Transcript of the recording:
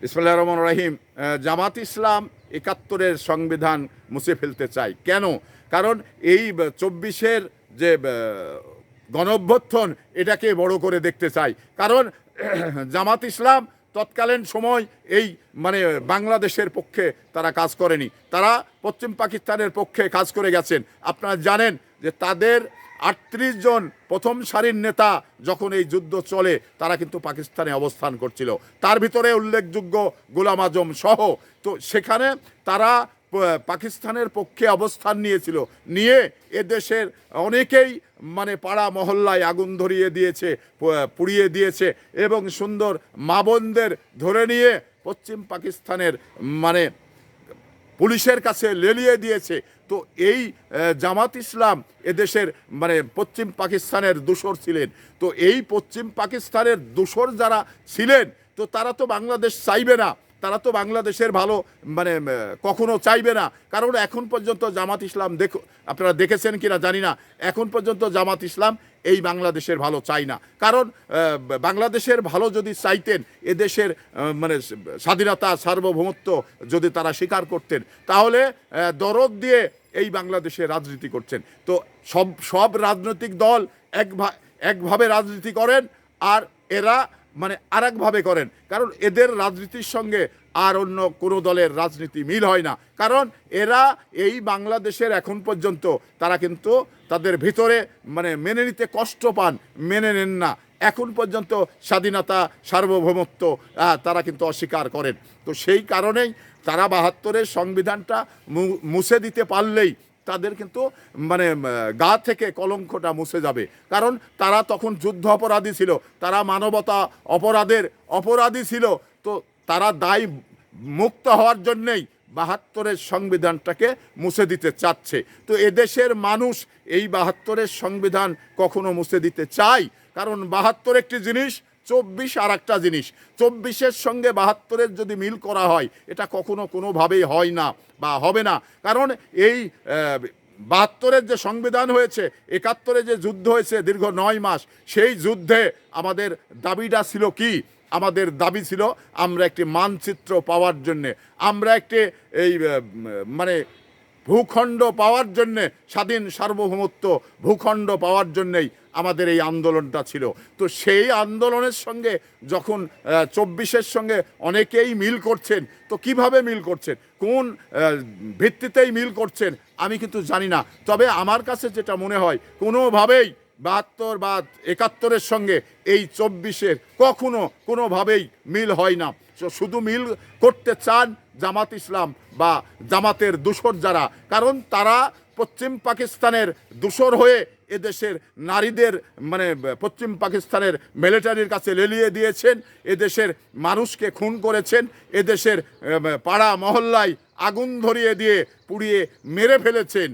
বিসমিল্লাহির রহমানির রহিম। জামাত ইসলাম ৭১-এর সংবিধান মুছে ফেলতে চায় কেন? কারণ এই ২৪-এর যে গণঅভ্যুত্থান এটাকে বড় করে দেখতে চায়। কারণ জামাত ইসলাম তৎকালীন সময় এই মানে বাংলাদেশের পক্ষে তারা কাজ করেনি, তারা পশ্চিম পাকিস্তানের পক্ষে কাজ করে গেছেন। আপনারা জানেন যে তাদের ৩৮ জন প্রথম সারির নেতা যখন এই যুদ্ধ চলে তারা কিন্তু পাকিস্তানে অবস্থান করছিল, তার ভিতরে উল্লেখযোগ্য গোলাম আজম সহ। তো সেখানে তারা পাকিস্তানের পক্ষে অবস্থান নিয়েছিল, নিয়ে এদেশের অনেকেই মানে পাড়া মহল্লায় আগুন ধরিয়ে দিয়েছে, পুড়িয়ে দিয়েছে এবং সুন্দর মা বোনদের ধরে নিয়ে পশ্চিম পাকিস্তানের মানে পুলিশের কাছে লেলিয়ে দিয়েছে। তো এই জামাত ইসলাম এদেশের মানে পশ্চিম পাকিস্তানের দোসর ছিলেন। তো এই পশ্চিম পাকিস্তানের দোসর যারা ছিলেন, তো তারা তো বাংলাদেশ চাইবে না, তারা তো বাংলাদেশের ভালো মানে কখনো চাইবে না। কারণ এখন পর্যন্ত জামাত ইসলাম আপনারা দেখেছেন কিনা জানি না, এখন পর্যন্ত জামাত ইসলাম এই বাংলাদেশের ভালো চাই না। কারণ বাংলাদেশের ভালো যদি চাইতেন, এদেশের মানে স্বাধীনতা সার্বভৌমত্ব যদি তারা স্বীকার করতেন, তাহলে দরদ দিয়ে এই বাংলাদেশে রাজনীতি করছেন। তো সব রাজনৈতিক দল একভাবে রাজনীতি করেন, আর এরা মানে আরেকভাবে করেন। কারণ এদের রাজনীতির সঙ্গে আর অন্য কোনো দলের রাজনীতি মিল হয় না। কারণ এরা এই বাংলাদেশের এখন পর্যন্ত তারা কিন্তু তাদের ভিতরে মানে মেনে নিতে কষ্ট পান, মেনে নেন না। এখন পর্যন্ত স্বাধীনতা সার্বভৌমত্ব তারা কিন্তু অস্বীকার করেন। তো সেই কারণেই তারা ৭২-এর সংবিধানটা মুছে দিতে পারলেই তাদের কিন্তু মানে গা থেকে কলঙ্কটা মুছে যাবে। কারণ তারা তখন যুদ্ধ অপরাধী ছিল, তারা মানবতা অপরাধী ছিল। তো তারা দায় মুক্ত হওয়ার জন্যেই ৭২-এর সংবিধানটাকে মুছে দিতে চাচ্ছে। তো এদেশের মানুষ এই ৭২-এর সংবিধান কখনো মুছে দিতে চায়? কারণ ৭২ একটি জিনিস, ২৪ আর একটা জিনিস। ২৪-এর সঙ্গে ৭২-এর যদি মিল করা হয়, এটা কখনো কোনোভাবেই হয় না বা হবে না। কারণ এই ৭২-এর যে সংবিধান হয়েছে, ৭১-এ যে যুদ্ধ হয়েছে দীর্ঘ ৯ মাস, সেই যুদ্ধে আমাদের দাবিটা ছিল কি? আমাদের দাবি ছিল আমরা একটি মানচিত্র পাওয়ার জন্যে, আমরা একটি এই মানে ভূখণ্ড পাওয়ার জন্যে, স্বাধীন সার্বভৌমত্ব ভূখণ্ড পাওয়ার জন্যেই আমাদের এই আন্দোলনটা ছিল। তো সেই আন্দোলনের সঙ্গে যখন ২৪-এর সঙ্গে অনেকেই মিল করছেন, তো কিভাবে মিল করছেন, কোন ভিত্তিতেই মিল করছেন আমি কিন্তু জানি না। তবে আমার কাছে যেটা মনে হয়, কোনোভাবেই ৭২ বা ৭১-এর সঙ্গে এই ২৪-এর কখনো কোনোভাবেই মিল হয় না। শুধু মিল করতে চান জামাত ইসলাম বা জামাতের দোসর যারা, কারণ তারা পশ্চিম পাকিস্তানের দোসর হয়ে এদেশের নারীদের মানে পশ্চিম পাকিস্তানের মিলিটারির কাছে লেলিয়ে দিয়েছেন, এদেশের মানুষকে খুন করেছেন, এদেশের পাড়া মহল্লায় আগুন ধরিয়ে দিয়ে পুড়িয়ে মেরে ফেলেছেন।